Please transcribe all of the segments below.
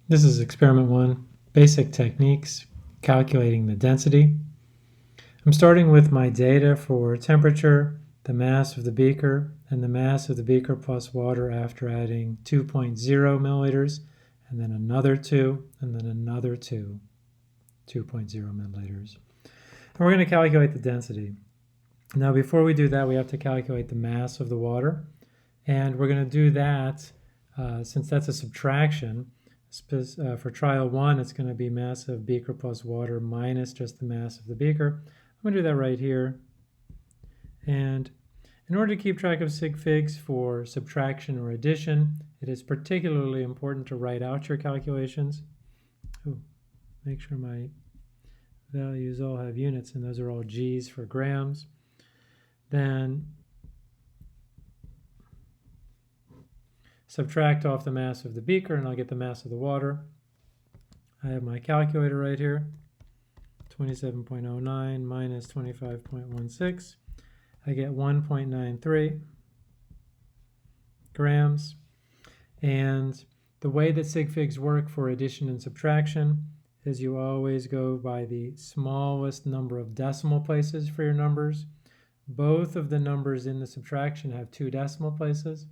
This is experiment 1, basic techniques, calculating the density. I'm starting with my data for temperature, the mass of the beaker, and the mass of the beaker plus water after adding 2.0 milliliters, and then another 2, and then another 2, 2.0 milliliters. And we're going to calculate the density. Now before we do that, we have to calculate the mass of the water, and we're going to do that since that's a subtraction. For trial 1, it's going to be mass of beaker plus water minus just the mass of the beaker. I'm going to do that right here. And in order to keep track of sig figs for subtraction or addition, it is particularly important to write out your calculations. Make sure my values all have units, and those are all G's for grams. Then subtract off the mass of the beaker, and I'll get the mass of the water. I have my calculator right here. 27.09 minus 25.16. I get 1.93 grams. And the way that sig figs work for addition and subtraction is you always go by the smallest number of decimal places for your numbers. Both of the numbers in the subtraction have 2 decimal places.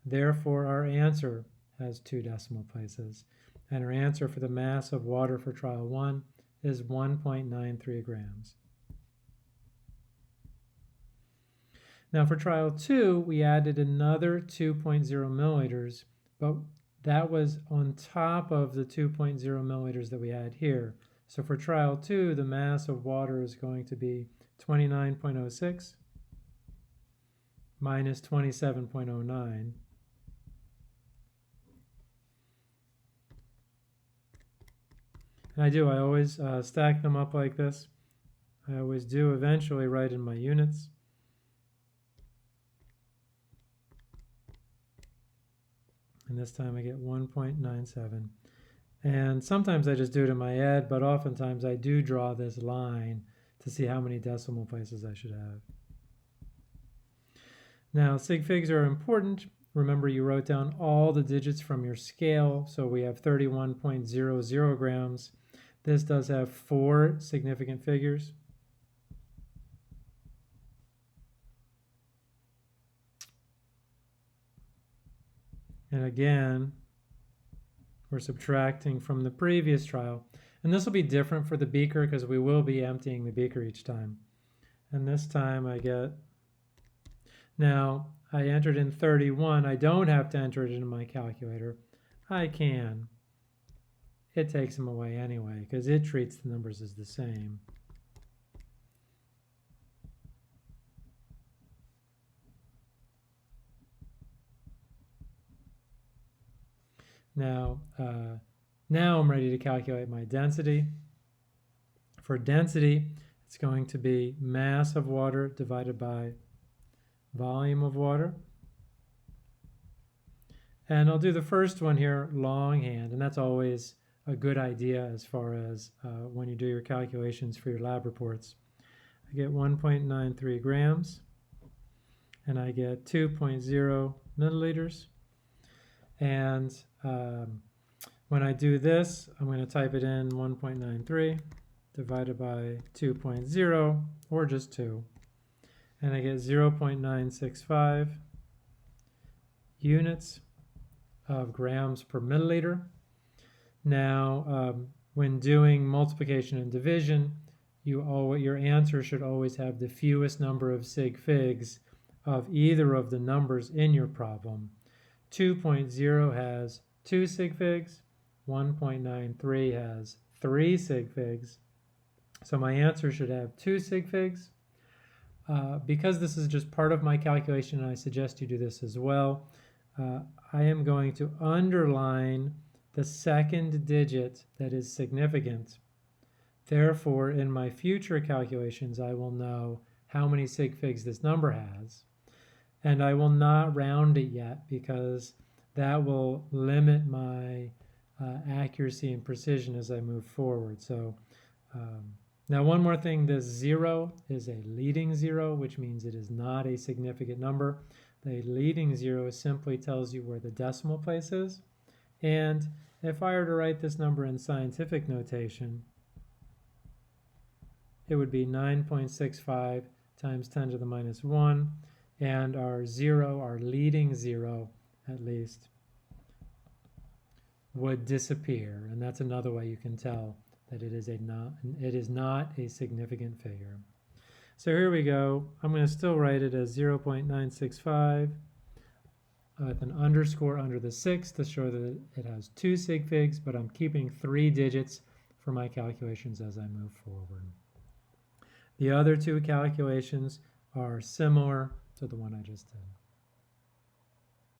Therefore, our answer has 2 decimal places. And our answer for the mass of water for trial 1 is 1.93 grams. Now for trial 2, we added another 2.0 milliliters, but that was on top of the 2.0 milliliters that we had here. So for trial 2, the mass of water is going to be 29.06 minus 27.09. And I always stack them up like this. I always do eventually write in my units. And this time I get 1.97. And sometimes I just do it in my head, but oftentimes I do draw this line to see how many decimal places I should have. Now, sig figs are important. Remember, you wrote down all the digits from your scale, so we have 31.00 grams. This does have 4 significant figures. And again, we're subtracting from the previous trial. And this will be different for the beaker because we will be emptying the beaker each time. And this time I get, now I entered in 31. I don't have to enter it into my calculator. I can. It takes them away anyway because it treats the numbers as the same. Now I'm ready to calculate my density. For density, it's going to be mass of water divided by volume of water. And I'll do the first one here longhand, and that's always a good idea as far as when you do your calculations for your lab reports. I get 1.93 grams, and I get 2.0 milliliters. And when I do this, I'm going to type it in 1.93 divided by 2.0, or just 2. And I get 0.965 units of grams per milliliter. Now, when doing multiplication and division, your answer should always have the fewest number of sig figs of either of the numbers in your problem. 2.0 has 2 sig figs, 1.93 has 3 sig figs. So my answer should have 2 sig figs. Because this is just part of my calculation, and I suggest you do this as well, I am going to underline the second digit that is significant. Therefore, in my future calculations, I will know how many sig figs this number has. And I will not round it yet because that will limit my accuracy and precision as I move forward. So now one more thing, this 0 is a leading 0, which means it is not a significant number. The leading 0 simply tells you where the decimal place is. And If I were to write this number in scientific notation, it would be 9.65 times 10 to the minus 1, and our zero, our leading zero at least, would disappear. And that's another way you can tell that it is not a significant figure. So here we go. I'm going to still write it as 0.965 with an underscore under the 6 to show that it has 2 sig figs, but I'm keeping 3 digits for my calculations as I move forward. The other two calculations are similar to the one I just did.